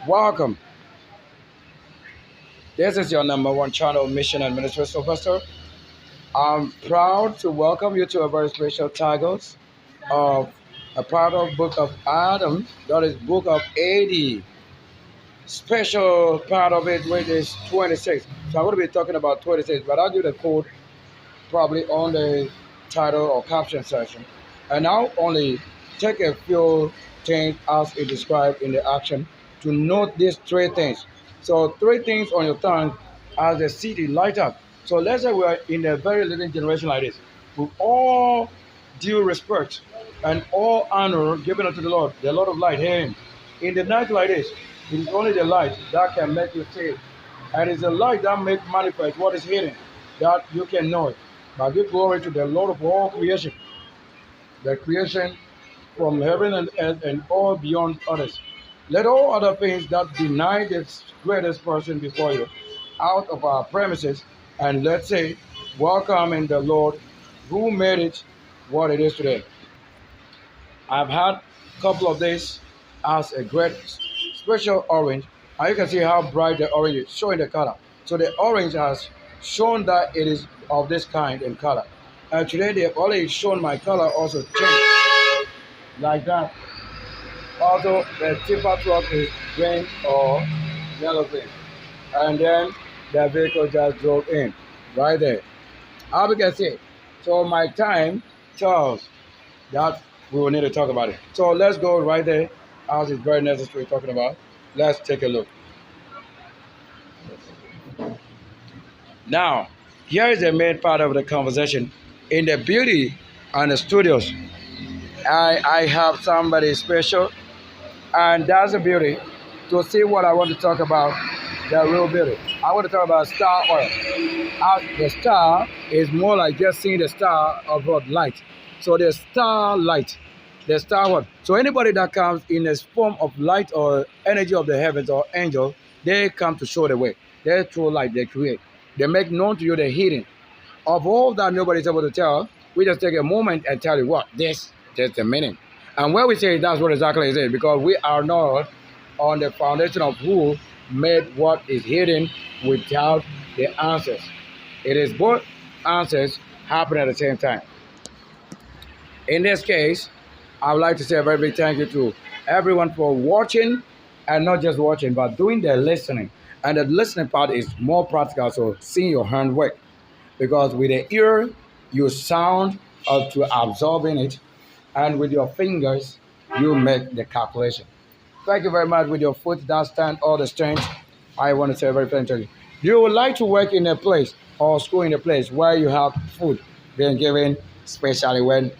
Welcome. This is your number one channel, Mission and Ministry Superstar. I'm proud to welcome you to a very special titles of a part of Book of Adam, that is Book of AD. Special part of it, which is 26. So I'm going to be talking about 26, but I'll do the code probably on the title or caption section. And I'll only take a few things as it described in the action to note these three things. So three things on your tongue as the city light up. So let's say we're in a very living generation like this. With all due respect and all honor given unto the Lord of light, him. In the night like this, it is only the light that can make you see. And it's the light that makes manifest what is hidden, that you can know it. But give glory to the Lord of all creation, the creation from heaven and earth and all beyond others. Let all other things that deny this greatest person before you out of our premises, and let's say, welcome in the Lord who made it what it is today. I've had a couple of days as a great special orange, and you can see how bright the orange is, showing the color. So the orange has shown that it is of this kind in color. And today they have already shown my color also change like that. Also, the tipper truck is green or yellow green. And then the vehicle just drove in right there. How we can see. So my time tells that we will need to talk about it. So let's go right there as it's very necessary talking about. Let's take a look. Now, here is the main part of the conversation. In the beauty and the studios, I have somebody special, and that's the beauty. To see what I want to talk about, the real beauty. I want to talk about star oil. The star is more like just seeing the star of what light. So the star light, the star what? So anybody that comes in a form of light or energy of the heavens or angel, they come to show the way. They throw light, they create. They make known to you the hidden. Of all that nobody's able to tell, we just take a moment and tell you what that's the meaning. And when we say that's what exactly it is, because we are not on the foundation of who made what is hidden without the answers. It is both answers happen at the same time. In this case, I would like to say a very big thank you to everyone for watching, and not just watching, but doing the listening. And the listening part is more practical, so seeing your hand work. Because with the ear, you sound up to absorbing it, and with your fingers, you make the calculation. Thank you very much. With your foot that stand all the strength, I want to say very thank you. You would like to work in a place or school in a place where you have food being given, especially when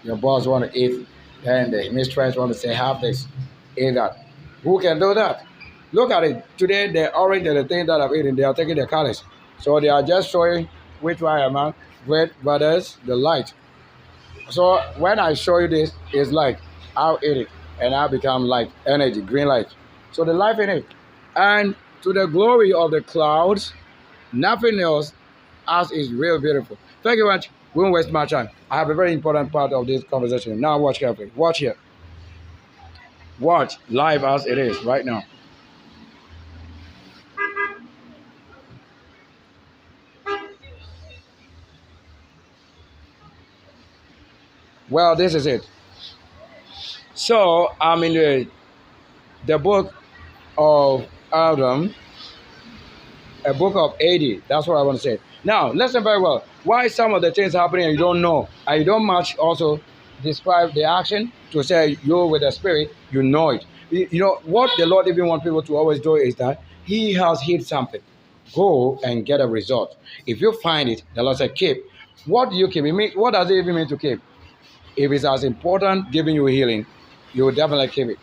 your boss want to eat, then the mistress want to say, have this, eat that. Who can do that? Look at it. Today, the orange and the thing that I've eaten, they are taking the colors. So they are just showing which one am I, red, but there's the light. So when I show you this, it's light. I'll eat it, and I'll become light, energy, green light. So the life in it. And to the glory of the clouds, nothing else as is real beautiful. Thank you very much. We won't waste my time. I have a very important part of this conversation. Now watch carefully. Watch here. Watch live as it is right now. Well, this is it. So I'm in the book of Adam, a book of AD. That's what I want to say. Now, listen very well. Why some of the things happening and you don't know, and you don't much also describe the action to say you with the spirit, you know it. You know what the Lord even want people to always do is that He has hid something. Go and get a result. If you find it, the Lord said, keep. What do you keep? It mean, what does it even mean to keep? If it's as important giving you healing, you will definitely keep it.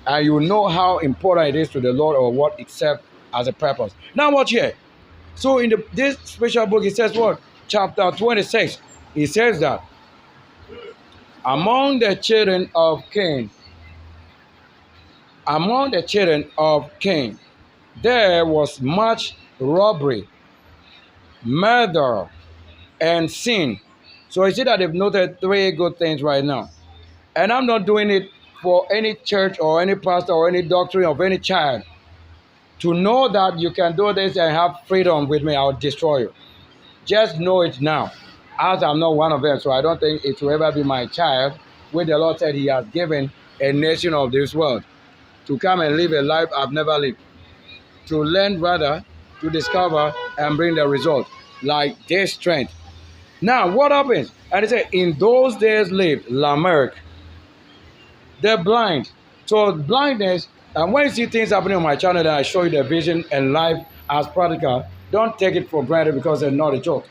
And you know how important it is to the Lord or what it serves as a purpose. Now watch here. So in this special book, it says what? Chapter 26. It says that among the children of Cain, among the children of Cain, there was much robbery, murder, and sin. So you see that they've noted three good things right now. And I'm not doing it for any church or any pastor or any doctrine of any child to know that you can do this and have freedom with me, I'll destroy you. Just know it now. As I'm not one of them, so I don't think it will ever be my child, when the Lord said he has given a nation of this world to come and live a life I've never lived, to learn rather, to discover and bring the result, like their strength. Now, what happens? And it said, in those days lived Lamech, the blind. So blindness, and when you see things happening on my channel that I show you the vision and life as practical, don't take it for granted because it's not a joke.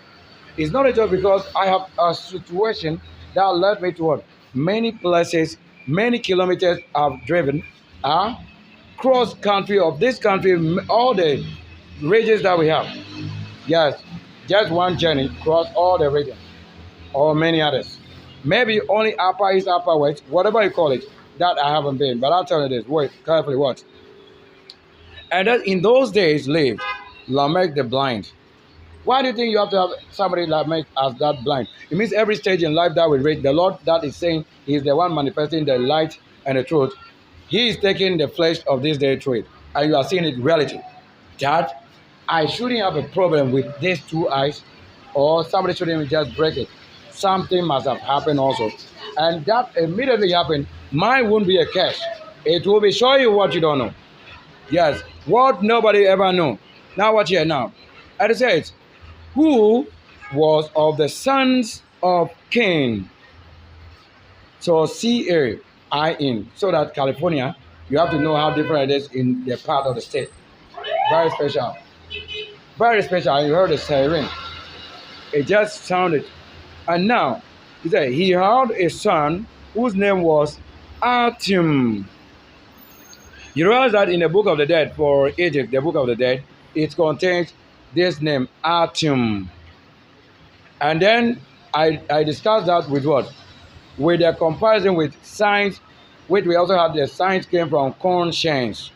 It's not a joke because I have a situation that led me to what? Many places, many kilometers I've driven, cross country of this country, all the regions that we have. Yes, just one journey across all the regions, or many others. Maybe only upper east, upper west, whatever you call it, that I haven't been. But I'll tell you this, wait, carefully watch. And that in those days lived Lamech the blind. Why do you think you have to have somebody Lamech as that blind? It means every stage in life that we read, the Lord that is saying he is the one manifesting the light and the truth. He is taking the flesh of this day truth, and you are seeing it reality. That I shouldn't have a problem with these two eyes, or somebody shouldn't just break it. Something must have happened also. And that immediately happened. Mine won't be a curse. It will be showing you what you don't know. Yes, what nobody ever knew. Now watch here now. And it says, who was of the sons of Cain. So C-A-I-N. So that California, you have to know how different it is in the part of the state. Very special. Very special. You heard the siren. It just sounded. And now, he said, he had a son whose name was Artem. You realize that in the book of the dead for Egypt, the book of the dead, it contains this name, Artem. And then I discussed that with what? With the comparison with science, which we also had the science came from conscience.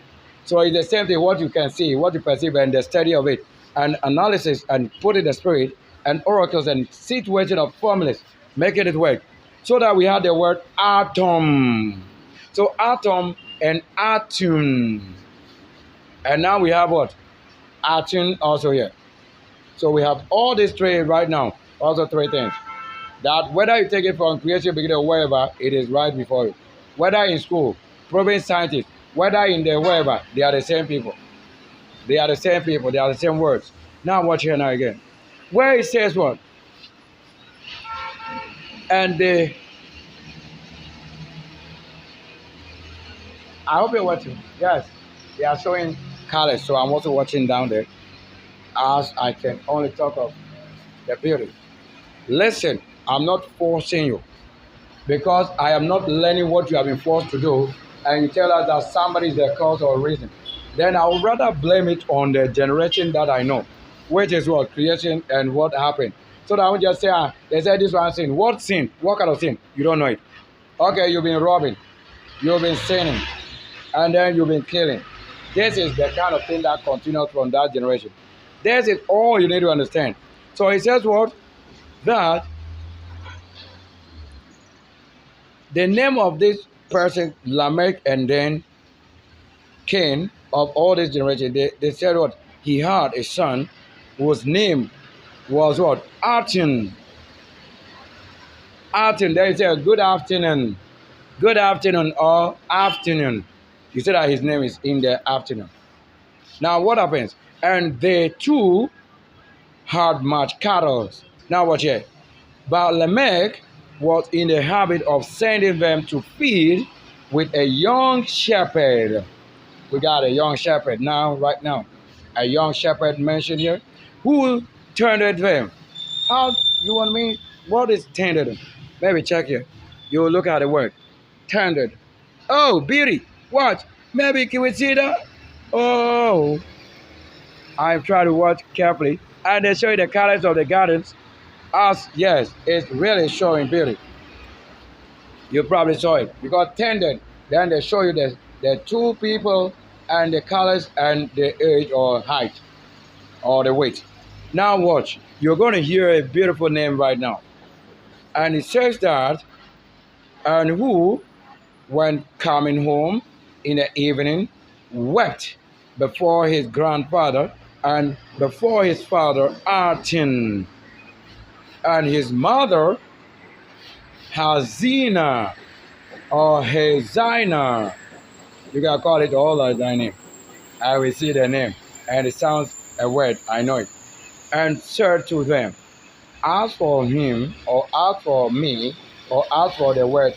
So it's the same thing, what you can see, what you perceive, and the study of it, and analysis, and put in the spirit, and oracles, and situation of formulas, making it work. So that we had the word atom. So atom and atom. And now we have what? Atom also here. So we have all these three right now. Also three things. That whether you take it from creation beginning or wherever, it is right before you. Whether in school, proven scientists, whether in the wherever, they are the same people. They are the same people. They are the same words. Now watch here now again. Where it says what? And I hope you're watching. Yes, they are showing colors. So I'm also watching down there, as I can only talk of the beauty. Listen, I'm not forcing you, because I am not learning what you have been forced to do, and you tell us that somebody is the cause or reason. Then I would rather blame it on the generation that I know, which is what? Creation and what happened. So that I would just say, they said this one sin. What sin? What kind of sin? You don't know it. Okay, you've been robbing. You've been sinning. And then you've been killing. This is the kind of thing that continues from that generation. This is all you need to understand. So it says what? That the name of this person, Lamech, and then Cain, of all this generation, they said what? He had a son whose name was what? Artem. Artem, they say good afternoon. Good afternoon or afternoon. You say that his name is in the afternoon. Now what happens? And they too had much cattle. Now watch here. But Lamech was in the habit of sending them to feed with a young shepherd. We got a young shepherd now, right now. A young shepherd mentioned here. Who tended them? How you want me? What is tended? Maybe check here. You look at the word. Tended. Oh, beauty. What? Maybe can we see that? Oh. I'm trying to watch carefully. And they show you the colors of the gardens. As yes, it's really showing beauty. You probably saw it. Because tended, then they show you the two people and the colors and the age or height or the weight. Now watch. You're going to hear a beautiful name right now. And it says that, and who when coming home in the evening, wept before his grandfather and before his father Artin, and his mother Hazina or Hazina. You can call it all like thy name. I will see the name, and it sounds a word, I know it. And said to them, as for him, or as for me, or as for the word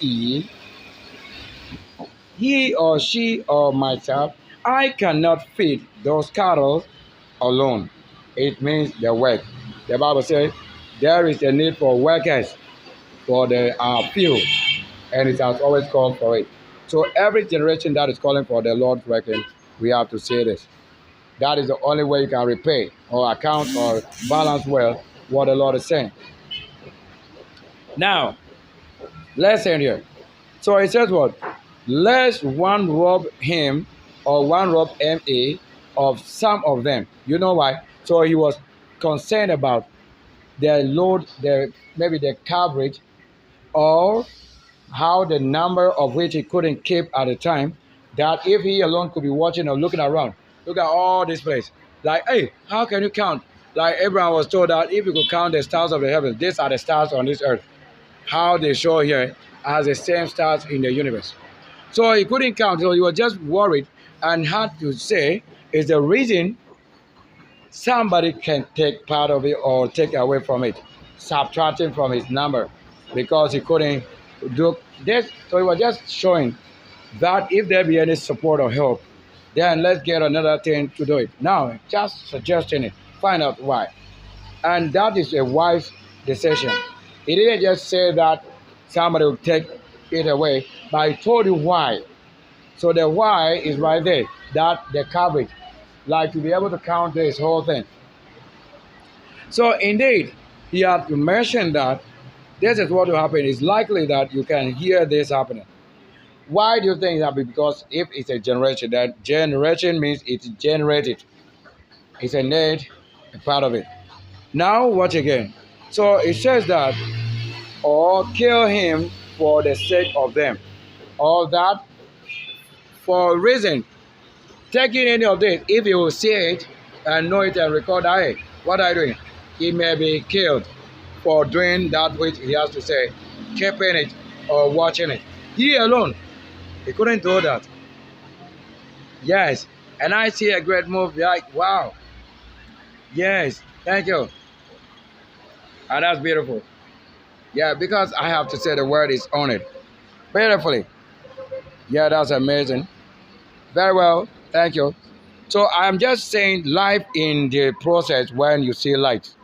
me, he or she or myself, I cannot feed those cattle alone. It means the work. The Bible says there is a need for workers for the field, and it has always called for it. So every generation that is calling for the Lord's working, we have to say this. That is the only way you can repay or account or balance well what the Lord is saying. Now, let's end here. So it says what? Lest one rob him or one rob MA of some of them. You know why? So he was concerned about the load, maybe the coverage, or how the number of which he couldn't keep at a time, that if he alone could be watching or looking around, look at all this place. Like, hey, how can you count? Like Abraham was told that if you could count the stars of the heavens, these are the stars on this earth. How they show here as the same stars in the universe. So he couldn't count, so he was just worried and had to say, is the reason somebody can take part of it or take away from it, subtracting from his number, because he couldn't do this. So he was just showing that if there be any support or help, then let's get another thing to do it. Now, just suggesting it, find out why. And that is a wise decision. He didn't just say that somebody will take it away, but he told you why. So the why is right there, that the coverage, like to be able to count this whole thing. So indeed, he had to mention that this is what will happen. It's likely that you can hear this happening. Why do you think that? Because if it's a generation, that generation means it's generated. It's a need, a part of it. Now watch again. So it says that, or kill him for the sake of them. All that for a reason. Taking any of this, if you will see it and know it and record, hey, what are you doing? He may be killed for doing that which he has to say, keeping it or watching it. He alone, he couldn't do that. Yes, and I see a great move, like, wow. Yes, thank you. And that's beautiful. Yeah, because I have to say the word is on it. Beautifully. Yeah, that's amazing. Very well, thank you. So I'm just saying life in the process when you see light.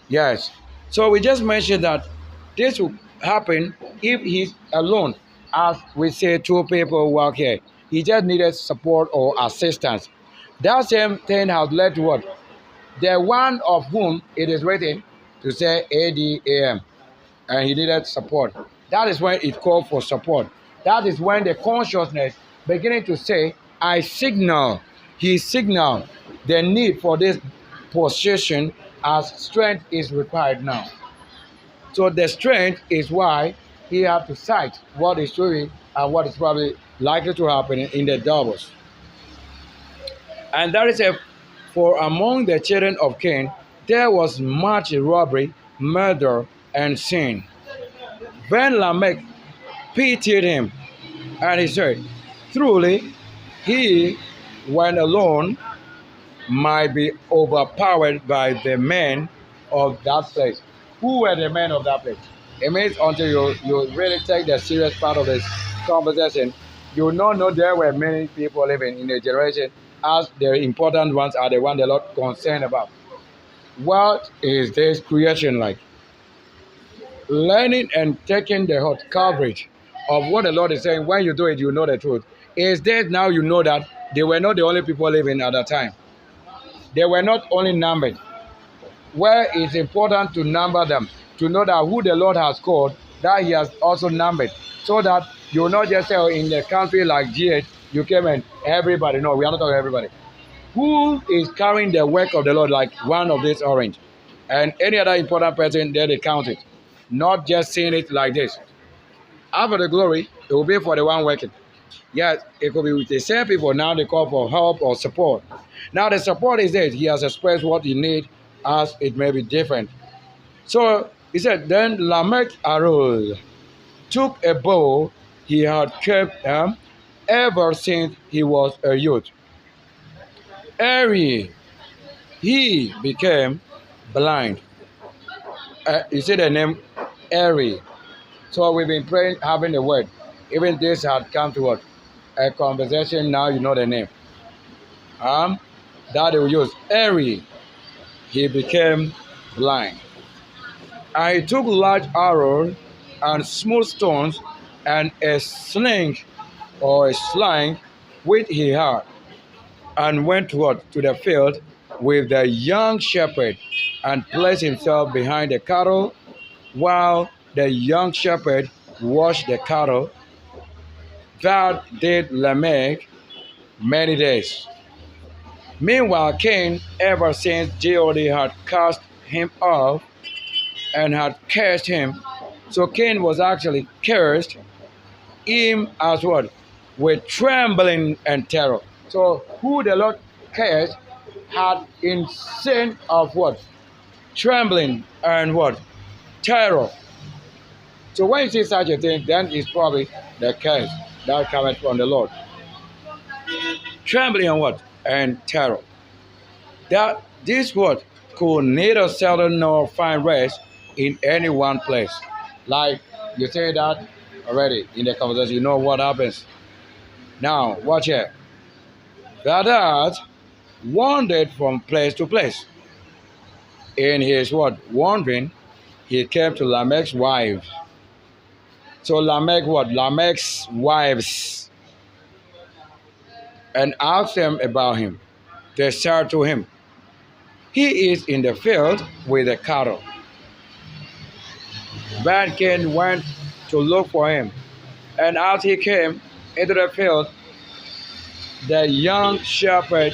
Yes. So we just mentioned that this will happen if he's alone. As we say, two people work here. He just needed support or assistance. That same thing has led to what? The one of whom it is written to say ADAM. And he needed support. That is when it called for support. That is when the consciousness beginning to say, I signal, he signaled the need for this position as strength is required now. So the strength is why he had to cite what is doing and what is probably likely to happen in the doubles. And that is for among the children of Cain, there was much robbery, murder, and sin. Then Lamech pitied him, and he said, truly, he, when alone, might be overpowered by the men of that place. Who were the men of that place? It means until you really take the serious part of this conversation, you will not know there were many people living in the generation, as the important ones are the ones the Lord concerned about. What is this creation like? Learning and taking the hot coverage of what the Lord is saying, when you do it, you know the truth. Is that now you know that they were not the only people living at that time. They were not only numbered. Where it's important to number them, to know that who the Lord has called, that he has also numbered. So that you will not just say, oh, in the country like GH, you came and everybody. No, we are not talking everybody. Who is carrying the work of the Lord like one of this orange? And any other important person, there they count it. Not just seeing it like this. After the glory, it will be for the one working. Yes, it could be with the same people. Now they call for help or support. Now the support is this. He has expressed what he need as it may be different. So he said, then Lamech arose, took a bow he had kept ever since he was a youth. Eri, he became blind. You see the name Eri. So we've been praying, having the word. Even this had come to what? A conversation, now you know the name. That they will use. Eri, he became blind. And he took large arrows and smooth stones and a sling or a sling which he had, and went what? To the field with the young shepherd and placed himself behind the cattle while the young shepherd watched the cattle. That did Lamech many days. Meanwhile, Cain, ever since God had cast him off and had cursed him, so Cain was actually cursed, him as what? With trembling and terror. So who the Lord cursed had insane of what? Trembling and what? Terror. So when you see such a thing, then it's probably the curse that cometh from the Lord. Trembling and what? And terror. That this word could neither settle nor find rest in any one place. Like you say that already in the conversation, you know what happens. Now, watch here. That wandered from place to place. In his what? Wandering, he came to Lamech's wives. So Lamech what? Lamech's wives. And asked them about him. They said to him, he is in the field with the cattle. Then Cain went to look for him. And as he came into the field, the young shepherd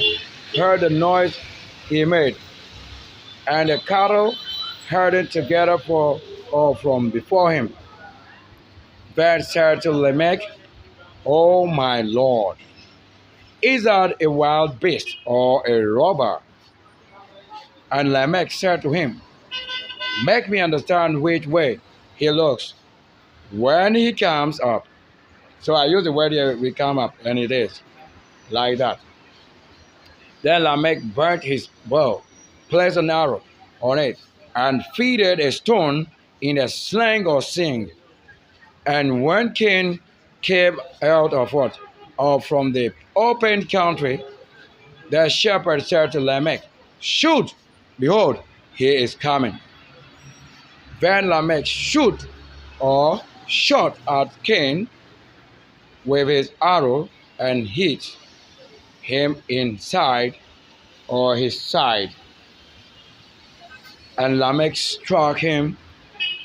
heard the noise he made, and the cattle herded together from before him. Then said to Lamech, O my Lord, is that a wild beast or a robber? And Lamech said to him, make me understand which way he looks when he comes up. So I use the word here, we come up, and it is like that. Then Lamech burnt his bow, placed an arrow on it, and fitted a stone in a sling or sling. And when Cain came out of what? Or from the open country, the shepherd said to Lamech, shoot, behold, he is coming. Then Lamech shoot or shot at Cain with his arrow and hit him inside or his side. And Lamech struck him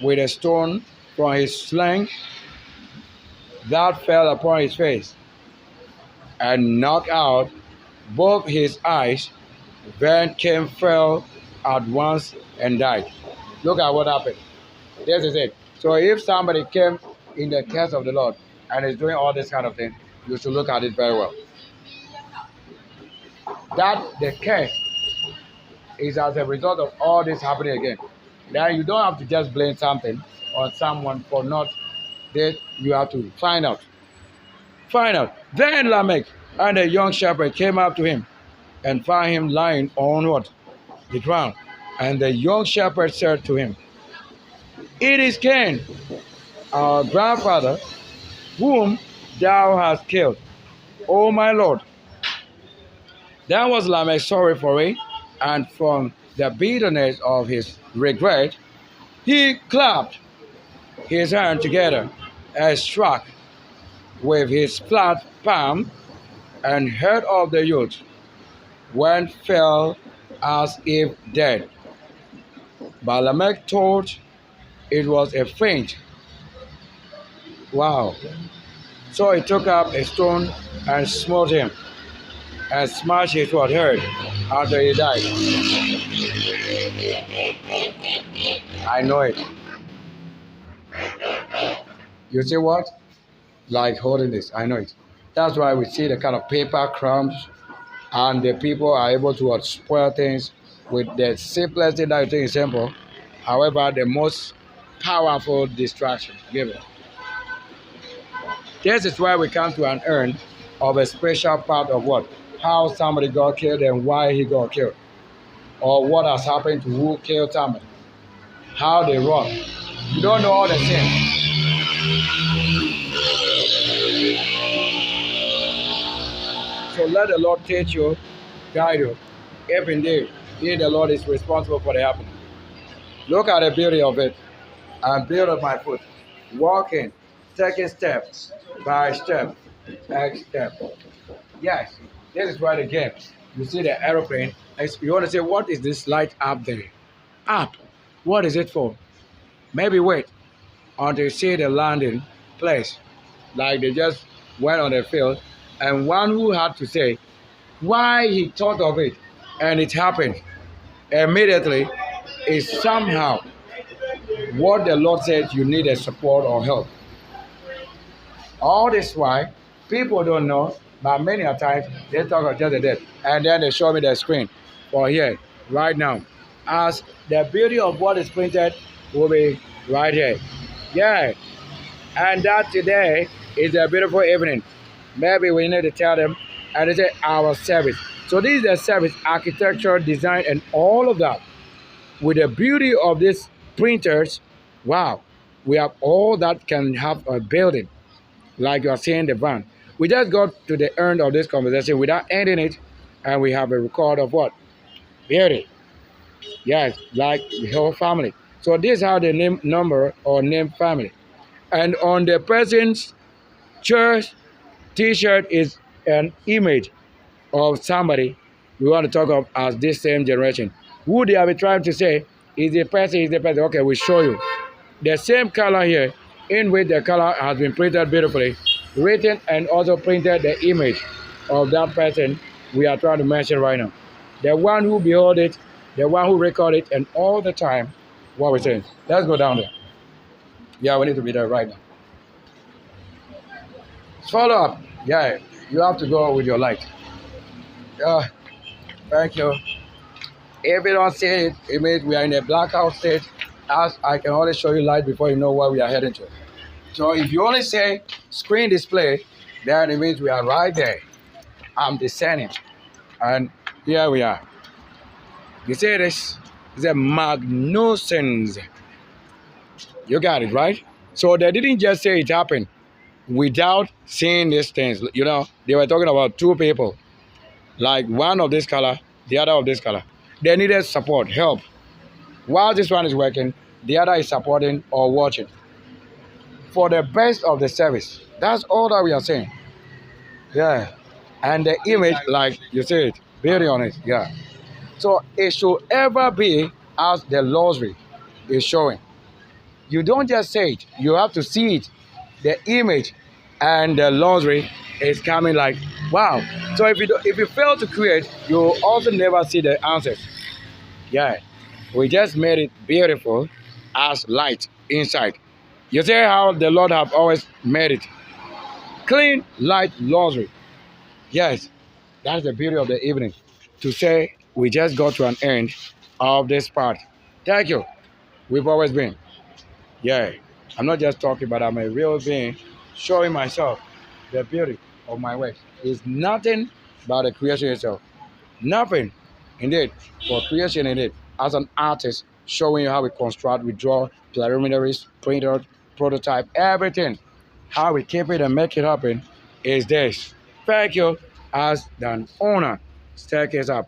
with a stone from his sling that fell upon his face and knocked out both his eyes. Then Cain fell at once and died. Look at what happened. This is it. So if somebody came in the curse of the Lord and is doing all this kind of thing, you should look at it very well. That the curse is as a result of all this happening again. Then you don't have to just blame something or someone for not this. You have to find out. Find out. Then Lamech and the young shepherd came up to him and found him lying on what? The ground. And the young shepherd said to him, it is Cain, our grandfather, whom thou hast killed, O my Lord. Then was Lamech sorry for it, and from the bitterness of his regret, he clapped his hands together and struck with his flat palm, and heard of the youth, when fell as if dead. But Lamech thought it was a faint. Wow. So he took up a stone and smote him, and smashed his head after he died. I know it. You see what? Like holding this. I know it. That's why we see the kind of paper crumbs, and the people are able to spoil things with the simplest thing that you think is simple. However, the most powerful distraction given. This is why we come to an end of a special part of what? How somebody got killed and why he got killed. Or what has happened to who killed somebody. How they run. You don't know all the things. So let the Lord teach you, guide you. If indeed He, the Lord, is responsible for the happening. Look at the beauty of it. And build up my foot. Walking, taking steps by step, next step. Yes, this is right again. You see the aeroplane. You want to say, what is this light up there? Up. What is it for? Maybe wait until you see the landing place. Like they just went on the field. And one who had to say why he thought of it and it happened immediately is somehow what the Lord said you need a support or help. All this why people don't know, but many a times they talk of just the dead, and then they show me the screen for here right now. As the beauty of what is printed will be right here. Yeah, and that today is a beautiful evening. Maybe we need to tell them, and it's our service. So this is the service, architecture, design, and all of that. With the beauty of these printers, wow, we have all that can have a building, like you are seeing the van. We just got to the end of this conversation without ending it, and we have a record of what? Beauty. Yes, like the whole family. So this is how the name number or name family. And on the person's church t-shirt is an image of somebody we want to talk of as this same generation. Who they have been trying to say is the person, is the person. Okay, we'll show you. The same color here, in which the color has been printed beautifully, written and also printed the image of that person we are trying to mention right now. The one who behold it, the one who record it, and all the time, what we're saying. Let's go down there. Yeah, we need to be there right now. Follow up. Yeah, you have to go with your light. Yeah, thank you. If you don't see it, it means we are in a blackout state, as I can only show you light before you know where we are heading to. So if you only say screen display, then it means we are right there. I'm descending. And here we are. You see this? It's a magnificent. You got it, right? So they didn't just say it happened without seeing these things. You know, they were talking about two people. Like one of this color, the other of this color. They needed support, help. While this one is working, the other is supporting or watching. For the best of the service. That's all that we are saying. Yeah. And the image, like you see it, beauty on it. Yeah. So it should ever be as the rosary is showing. You don't just say it, you have to see it. The image and the rosary is coming like, wow. So if you fail to create, you will also never see the answers. Yeah. We just made it beautiful as light inside. You see how the Lord have always made it. Clean, light rosary. Yes, that's the beauty of the evening. To say we just got to an end of this part. Thank you. We've always been. Yeah, I'm not just talking, but I'm a real being showing myself the beauty of my work. It's nothing but the creation itself. Nothing, indeed, for creation indeed. As an artist, showing you how we construct, we draw, preliminaries, print out, prototype, everything. How we keep it and make it happen is this. Thank you as an owner. Staircase up.